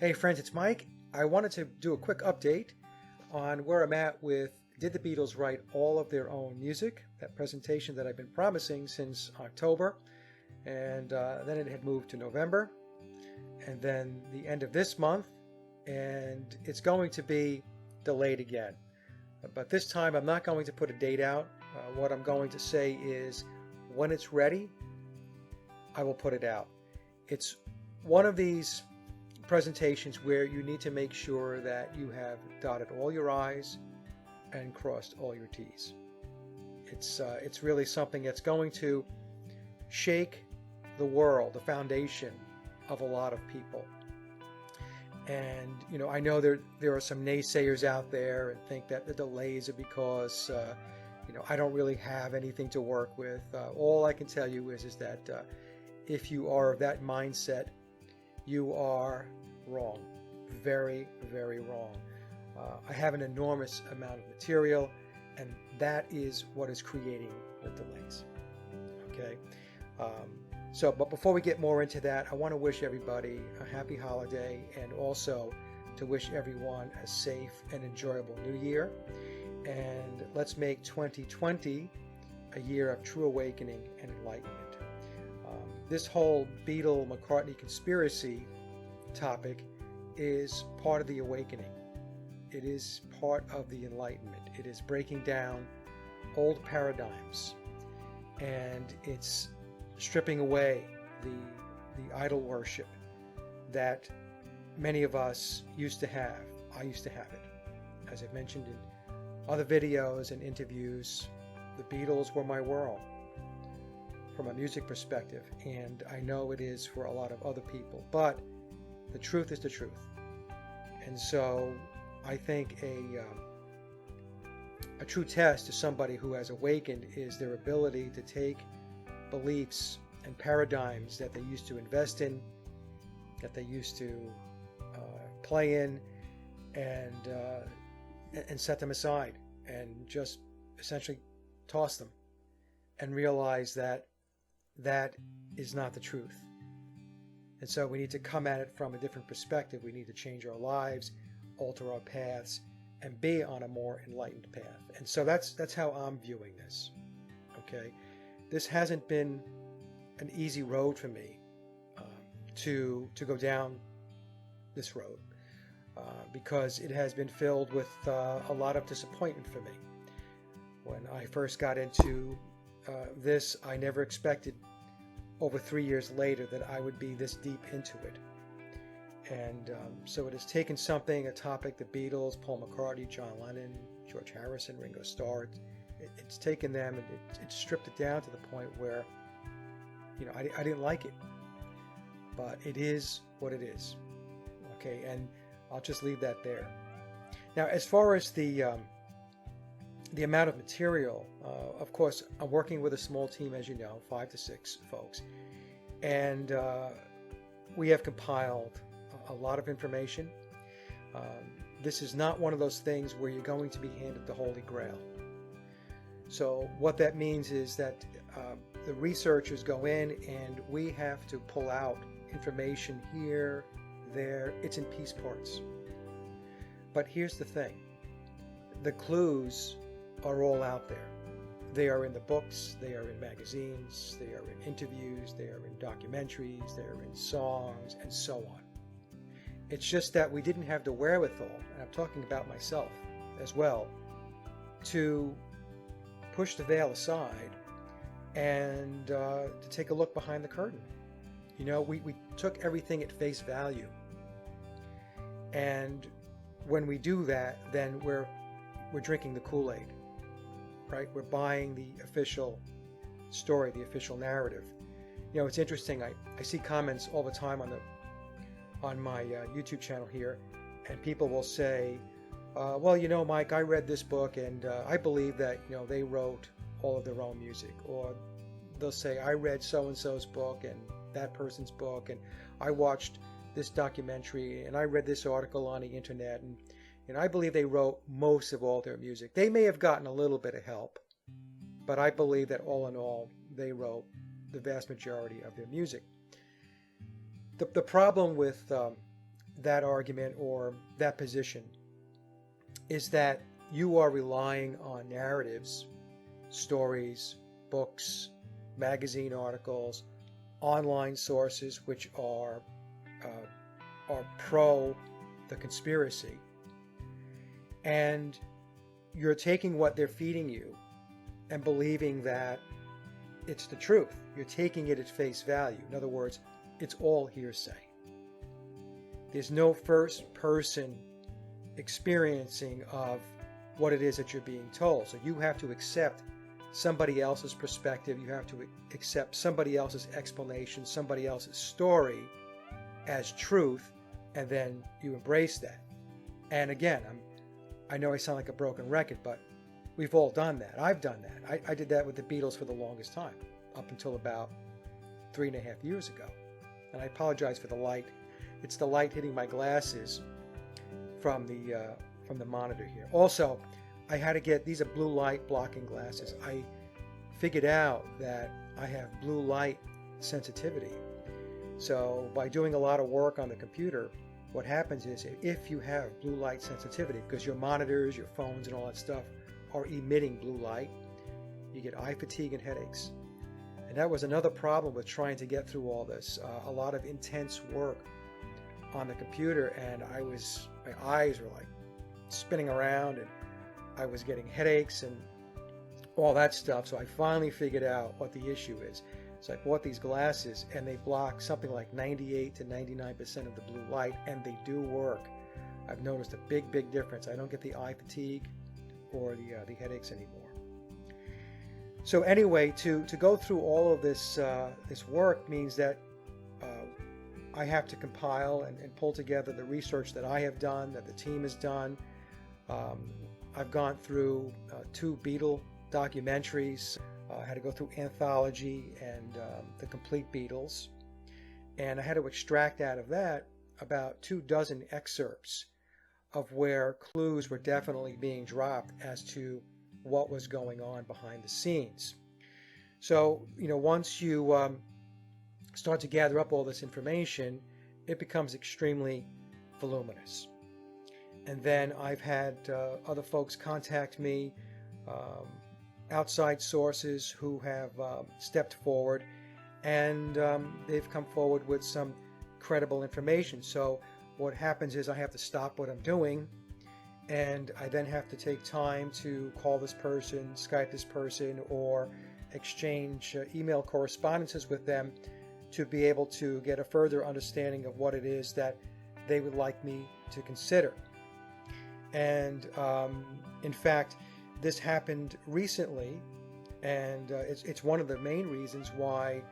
Hey friends, it's Mike. I wanted to do a quick update on where I'm at with Did the Beatles Write All of Their Own Music? That presentation that I've been promising since October, and then it had moved to November, and then the end of this month, and it's going to be delayed again. But this time I'm not going to put a date out. What I'm going to say is when it's ready, I will put it out. It's one of these presentations where you need to make sure that you have dotted all your I's and crossed all your T's. It's really something that's going to shake the world, the foundation of a lot of people. And I know there are some naysayers out there and think that the delays are because I don't really have anything to work with. All I can tell you is that if you are of that mindset, you are wrong. Very, very wrong. I have an enormous amount of material, and that is what is creating the delays. Okay? But before we get more into that, I want to wish everybody a happy holiday, and also to wish everyone a safe and enjoyable new year. And let's make 2020 a year of true awakening and enlightenment. This whole Beatle-McCartney conspiracy topic is part of the awakening. It is part of the enlightenment. It is breaking down old paradigms, and it's stripping away the idol worship that many of us used to have. I used to have it. As I've mentioned in other videos and interviews, the Beatles were my world from a music perspective, and I know it is for a lot of other people, but the truth is the truth. And so I think a true test to somebody who has awakened is their ability to take beliefs and paradigms that they used to invest in, that they used to play in, and set them aside and just essentially toss them and realize that that is not the truth. And so we need to come at it from a different perspective. We need to change our lives, alter our paths, and be on a more enlightened path. And so that's how I'm viewing this. Okay, this hasn't been an easy road for me to go down this road because it has been filled with a lot of disappointment for me. When I first got into this, I never expected over 3 years later that I would be this deep into it. And so it has taken something, a topic, the Beatles, Paul McCartney, John Lennon, George Harrison, Ringo Starr, it's taken them and it's stripped it down to the point where, I didn't like it. But it is what it is. Okay, and I'll just leave that there. Now, as far as the amount of material, of course, I'm working with a small team, as you know, 5 to 6 folks, and we have compiled a lot of information. This is not one of those things where you're going to be handed the Holy Grail. So what that means is that the researchers go in and we have to pull out information here, there. It's in piece parts. But here's the thing. The clues are all out there. They are in the books, they are in magazines, they are in interviews, they are in documentaries, they are in songs, and so on. It's just that we didn't have the wherewithal, and I'm talking about myself as well, to push the veil aside and to take a look behind the curtain. We took everything at face value. And when we do that, then we're drinking the Kool-Aid. Right? We're buying the official story, the official narrative. It's interesting. I see comments all the time on my YouTube channel here, and people will say, well, Mike, I read this book, and I believe that, they wrote all of their own music. Or they'll say, I read so-and-so's book and that person's book, and I watched this documentary, and I read this article on the internet, and I believe they wrote most of all their music. They may have gotten a little bit of help, but I believe that all in all, they wrote the vast majority of their music. The problem with that argument or that position is that you are relying on narratives, stories, books, magazine articles, online sources which are pro the conspiracy, and you're taking what they're feeding you and believing that it's the truth. You're taking it at face value. In other words, it's all hearsay. There's no first person experiencing of what it is that you're being told. So you have to accept somebody else's perspective. You have to accept somebody else's explanation, somebody else's story as truth, and then you embrace that. And again, I know I sound like a broken record, but we've all done that. I've done that. I did that with the Beatles for the longest time, up until about 3.5 years ago. And I apologize for the light. It's the light hitting my glasses from the monitor here. Also, I had to get, these are blue light blocking glasses. I figured out that I have blue light sensitivity. So by doing a lot of work on the computer, what happens is if you have blue light sensitivity, because your monitors, your phones, and all that stuff are emitting blue light, you get eye fatigue and headaches. And that was another problem with trying to get through all this. A lot of intense work on the computer, and my eyes were like spinning around, and I was getting headaches and all that stuff. So I finally figured out what the issue is. So I bought these glasses, and they block something like 98 to 99% of the blue light, and they do work. I've noticed a big difference. I don't get the eye fatigue or the headaches anymore. So anyway, to go through all of this work means that I have to compile and pull together the research that I have done, that the team has done. I've gone through 2 Beatle documentaries. I had to go through Anthology and The Complete Beatles. And I had to extract out of that about 24 excerpts of where clues were definitely being dropped as to what was going on behind the scenes. So, once you start to gather up all this information, it becomes extremely voluminous. And then I've had other folks contact me, outside sources who have stepped forward, and they've come forward with some credible information. So what happens is I have to stop what I'm doing, and I then have to take time to call this person, Skype this person, or exchange email correspondences with them to be able to get a further understanding of what it is that they would like me to consider. And in fact, this happened recently, and it's one of the main reasons why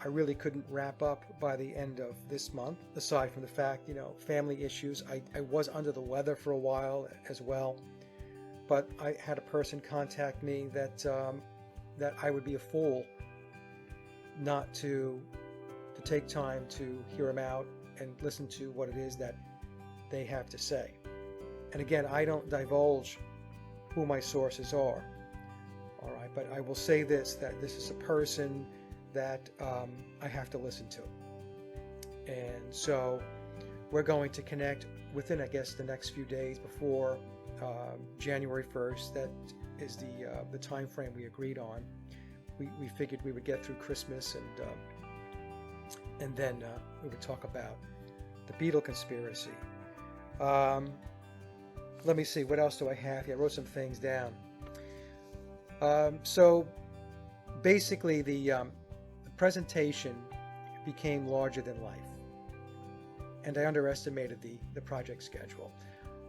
I really couldn't wrap up by the end of this month, aside from the fact, family issues. I was under the weather for a while as well, but I had a person contact me that I would be a fool not to take time to hear them out and listen to what it is that they have to say. And again, I don't divulge who my sources are, all right, but I will say that this is a person that I have to listen to. And so we're going to connect within, I guess, the next few days before January 1st. That is the time frame we agreed on. We figured we would get through Christmas, and then we would talk about the Beatle conspiracy. Let me see, what else do I have here? I wrote some things down. So basically the presentation became larger than life, and I underestimated the project schedule.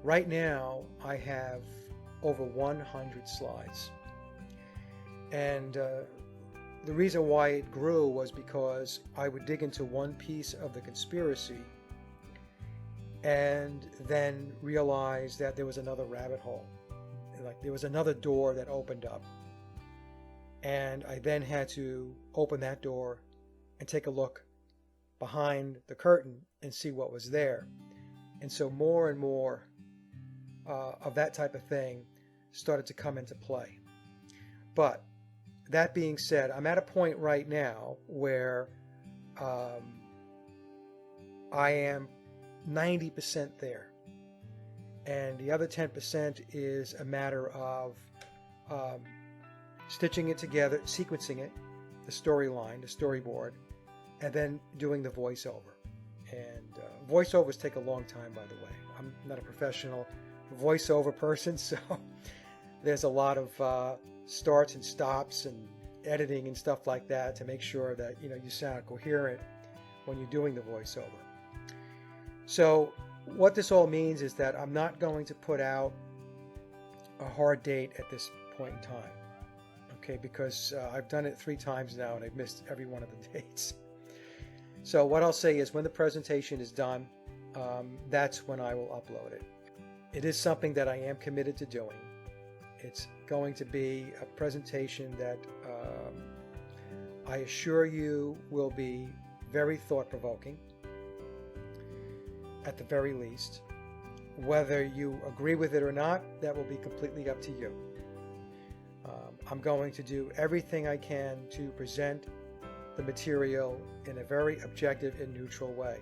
Right now I have over 100 slides, and the reason why it grew was because I would dig into one piece of the conspiracy and then realize that there was another rabbit hole. Like there was another door that opened up. And I then had to open that door and take a look behind the curtain and see what was there. And so more and more of that type of thing started to come into play. But that being said, I'm at a point right now where I am 90% there. And the other 10% is a matter of stitching it together, sequencing it, the storyline, the storyboard, and then doing the voiceover. And voiceovers take a long time, by the way. I'm not a professional voiceover person, so there's a lot of starts and stops and editing and stuff like that to make sure that you sound coherent when you're doing the voiceover. So what this all means is that I'm not going to put out a hard date at this point in time, okay, because I've done it 3 times now and I've missed every one of the dates. So what I'll say is when the presentation is done, that's when I will upload it. It is something that I am committed to doing. It's going to be a presentation that I assure you will be very thought-provoking, at the very least. Whether you agree with it or not, that will be completely up to you. I'm going to do everything I can to present the material in a very objective and neutral way.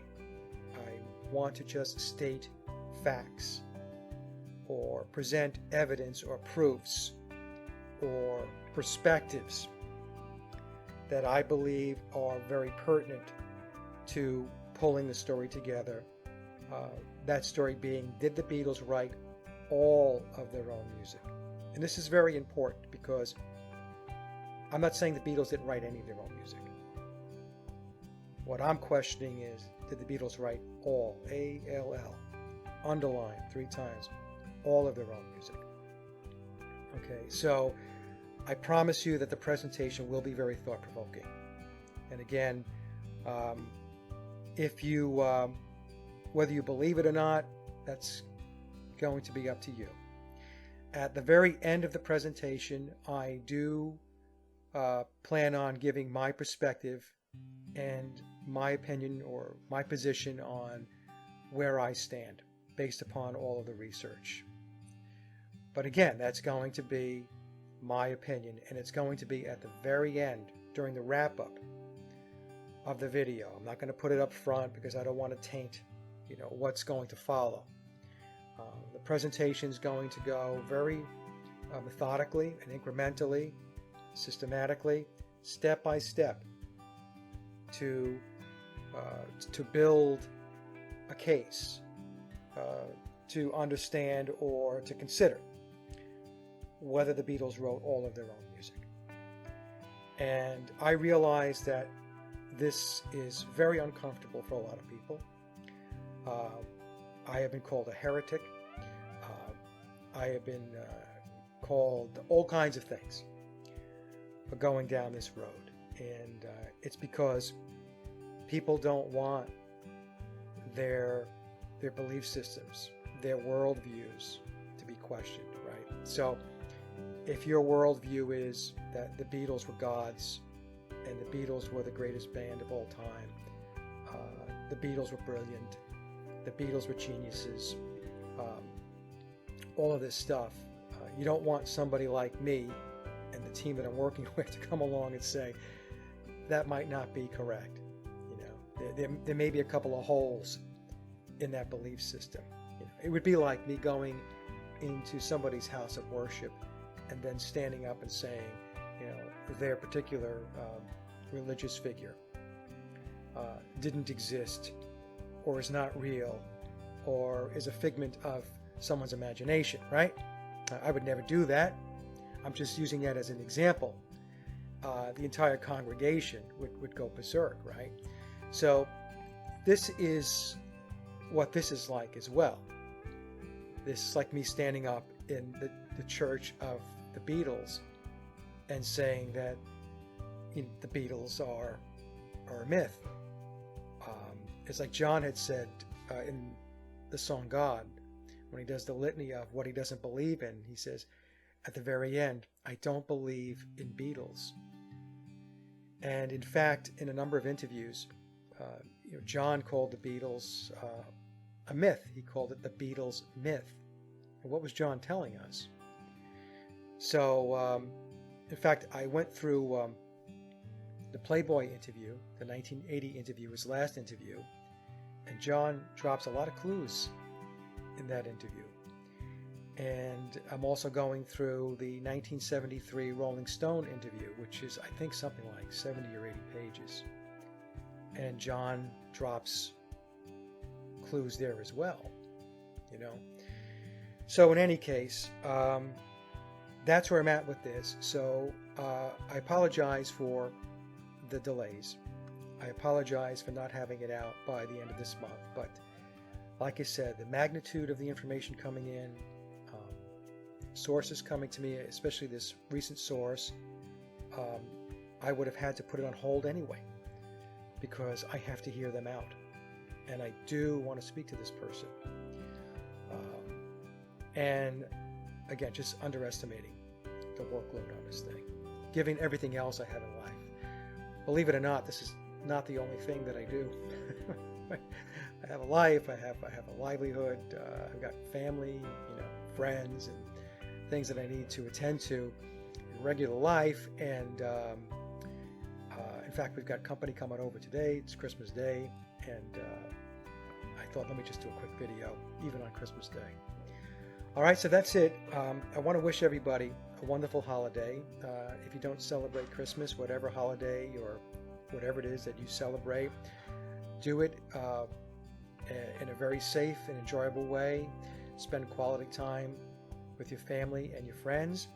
I want to just state facts or present evidence or proofs or perspectives that I believe are very pertinent to pulling the story together. That story being, did the Beatles write all of their own music? And this is very important because I'm not saying the Beatles didn't write any of their own music. What I'm questioning is, did the Beatles write all, A-L-L, underline 3 times, all of their own music? Okay, so I promise you that the presentation will be very thought-provoking. And again, if you, whether you believe it or not, that's going to be up to you. At the very end of the presentation, I do plan on giving my perspective and my opinion or my position on where I stand based upon all of the research. But again, that's going to be my opinion, and it's going to be at the very end during the wrap-up of the video. I'm not going to put it up front because I don't want to taint what's going to follow. The presentation is going to go very methodically and incrementally, systematically, step by step to build a case, to understand or to consider whether the Beatles wrote all of their own music. And I realize that this is very uncomfortable for a lot of people. I have been called a heretic. I have been called all kinds of things for going down this road. And it's because people don't want their belief systems, their worldviews to be questioned, right? So if your worldview is that the Beatles were gods and the Beatles were the greatest band of all time, the Beatles were brilliant, the Beatles were geniuses, all of this stuff, you don't want somebody like me and the team that I'm working with to come along and say that might not be correct. There may be a couple of holes in that belief system. It would be like me going into somebody's house of worship and then standing up and saying, their particular religious figure didn't exist, or is not real, or is a figment of someone's imagination, right? I would never do that. I'm just using that as an example. The entire congregation would go berserk, right? So this is what this is like as well. This is like me standing up in the church of the Beatles and saying that the Beatles are a myth. It's like John had said in the song God, when he does the litany of what he doesn't believe in, he says at the very end, I don't believe in Beatles. And in fact, in a number of interviews, John called the Beatles a myth. He called it the Beatles myth. And what was John telling us? So, in fact, I went through the Playboy interview, the 1980 interview, his last interview, And John drops a lot of clues in that interview. And I'm also going through the 1973 Rolling Stone interview, which is, I think, something like 70 or 80 pages. And John drops clues there as well, you know. So in any case, that's where I'm at with this. So I apologize for the delays. I apologize for not having it out by the end of this month. But like I said, the magnitude of the information coming in, sources coming to me, especially this recent source, I would have had to put it on hold anyway because I have to hear them out. And I do want to speak to this person. And again, just underestimating the workload on this thing, given everything else I have in life. Believe it or not, this is not the only thing that I do. I have a life, I have a livelihood, I've got family, you know, friends, and things that I need to attend to in regular life. And in fact, we've got company coming over today. It's Christmas Day, and I thought, let me just do a quick video, even on Christmas Day. All right, so that's it. I want to wish everybody a wonderful holiday. If you don't celebrate Christmas, whatever holiday or whatever it is that you celebrate, do it in a very safe and enjoyable way. Spend quality time with your family and your friends.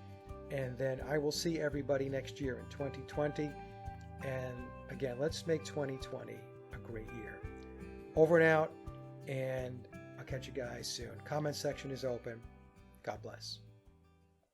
And then I will see everybody next year in 2020. And again, let's make 2020 a great year. Over and out, and I'll catch you guys soon. Comment section is open. God bless.